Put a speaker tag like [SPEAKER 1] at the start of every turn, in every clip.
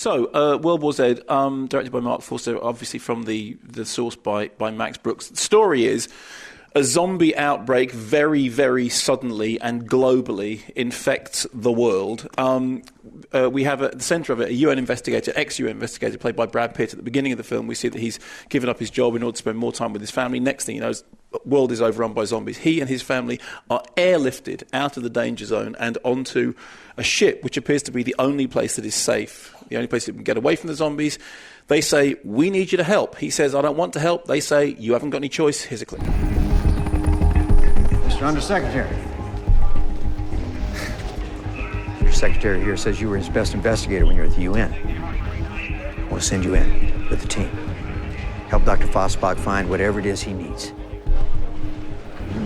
[SPEAKER 1] So, World War Z, directed by Mark Forster, obviously from the source by Max Brooks. The story is a zombie outbreak very, very suddenly and globally infects the world. We have at the centre of it a UN investigator, ex-UN investigator, played by Brad Pitt. At the beginning of the film, we see that he's given up his job in order to spend more time with his family. Next thing he knows, the world is overrun by zombies. He and his family are airlifted out of the danger zone and onto a ship, which appears to be the only place that is safe, the only place that can get away from the zombies. They say, "We need you to help." He says, "I don't want to help." They say, "You haven't got any choice. Here's a clip."
[SPEAKER 2] Mr. Undersecretary. Your secretary here says you were his best investigator when you were at the UN. I want to send you in with the team. Help Dr. Fossbach find whatever it is he needs.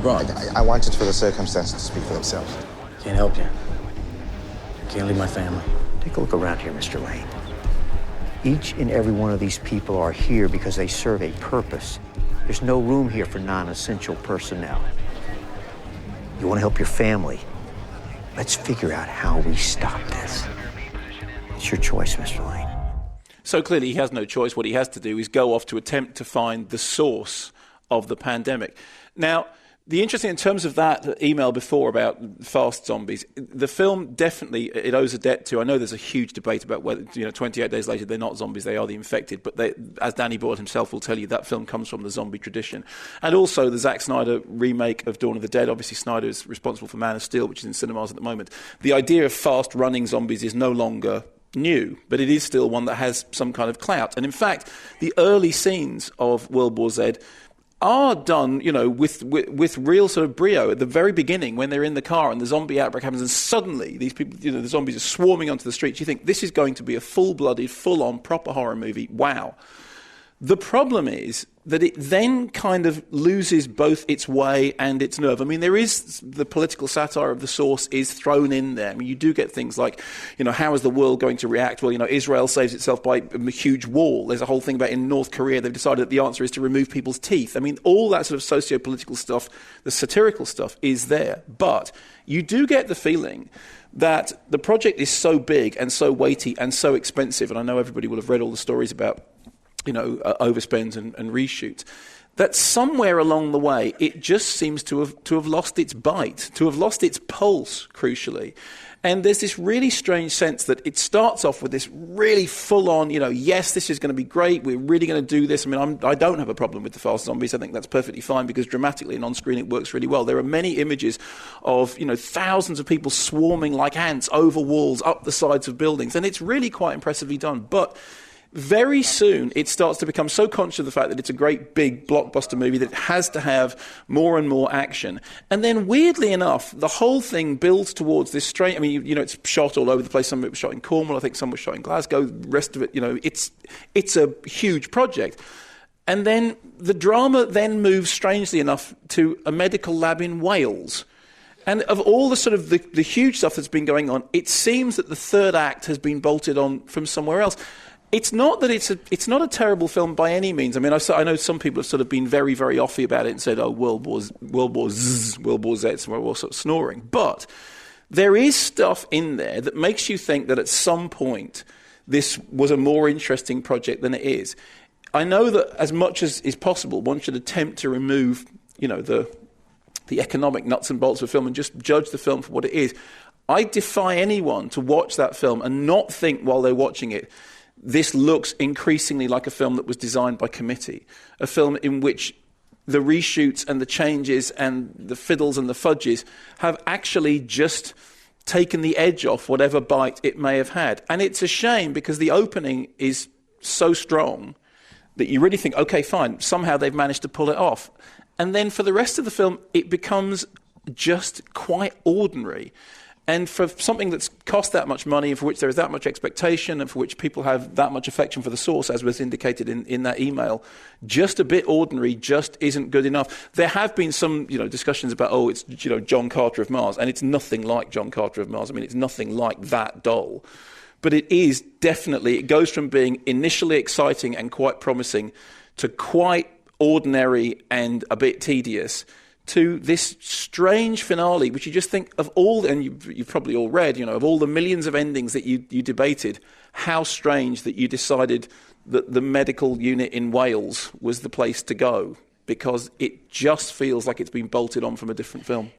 [SPEAKER 3] Wrong. I wanted for the circumstances to speak for themselves.
[SPEAKER 2] Can't help you. Can't leave my family. Take a look around here, Mr. Lane. Each and every one of these people are here because they serve a purpose. There's no room here for non-essential personnel. You want to help your family? Let's figure out how we stop this. It's your choice, Mr. Lane.
[SPEAKER 1] So clearly he has no choice. What he has to do is go off to attempt to find the source of the pandemic. Now, the interesting in terms of that email before about fast zombies, the film definitely, it owes a debt to, I know there's a huge debate about whether, 28 days later, they're not zombies, they are the infected, but as Danny Boyle himself will tell you, that film comes from the zombie tradition. And also the Zack Snyder remake of Dawn of the Dead, obviously Snyder is responsible for Man of Steel, which is in cinemas at the moment. The idea of fast-running zombies is no longer new, but it is still one that has some kind of clout. And in fact, the early scenes of World War Z are done, with real sort of brio at the very beginning when they're in the car and the zombie outbreak happens and suddenly these people, the zombies are swarming onto the streets. You think this is going to be a full-blooded, full-on, proper horror movie. Wow. The problem is that it then kind of loses both its way and its nerve. I mean, there is the political satire of the source is thrown in there. I mean, you do get things like, how is the world going to react? Well, Israel saves itself by a huge wall. There's a whole thing about in North Korea, they've decided that the answer is to remove people's teeth. I mean, all that sort of socio-political stuff, the satirical stuff is there. But you do get the feeling that the project is so big and so weighty and so expensive, and I know everybody will have read all the stories about overspends and reshoots, that somewhere along the way it just seems to have lost its bite, to have lost its pulse, crucially. And there's this really strange sense that it starts off with this really full-on, yes, this is going to be great, we're really going to do this. I mean, I don't have a problem with the fast zombies. I think that's perfectly fine because dramatically and on-screen it works really well. There are many images of, thousands of people swarming like ants over walls, up the sides of buildings, and it's really quite impressively done. But very soon, it starts to become so conscious of the fact that it's a great big blockbuster movie that it has to have more and more action. And then, weirdly enough, the whole thing builds towards this strange. I mean, it's shot all over the place. Some of it was shot in Cornwall. I think some was shot in Glasgow. The rest of it, it's a huge project. And then the drama then moves, strangely enough, to a medical lab in Wales. And of all the sort of the huge stuff that's been going on, it seems that the third act has been bolted on from somewhere else. It's not that it's not a terrible film by any means. I mean, I know some people have sort of been very, very offy about it and said, "Oh, World War Z, World War Z, and we're all sort of snoring." But there is stuff in there that makes you think that at some point this was a more interesting project than it is. I know that as much as is possible, one should attempt to remove, the economic nuts and bolts of film and just judge the film for what it is. I defy anyone to watch that film and not think while they're watching it, this looks increasingly like a film that was designed by committee, a film in which the reshoots and the changes and the fiddles and the fudges have actually just taken the edge off whatever bite it may have had. And it's a shame because the opening is so strong that you really think, okay, fine, somehow they've managed to pull it off. And then for the rest of the film, it becomes just quite ordinary. And for something that's cost that much money and for which there is that much expectation and for which people have that much affection for the source, as was indicated in that email, just a bit ordinary just isn't good enough. There have been some, discussions about, it's, John Carter of Mars, and it's nothing like John Carter of Mars. I mean, it's nothing like that dull. But it is definitely, it goes from being initially exciting and quite promising to quite ordinary and a bit tedious, to this strange finale, which you just think of all, and you've probably all read, of all the millions of endings that you debated, how strange that you decided that the medical unit in Wales was the place to go, because it just feels like it's been bolted on from a different film.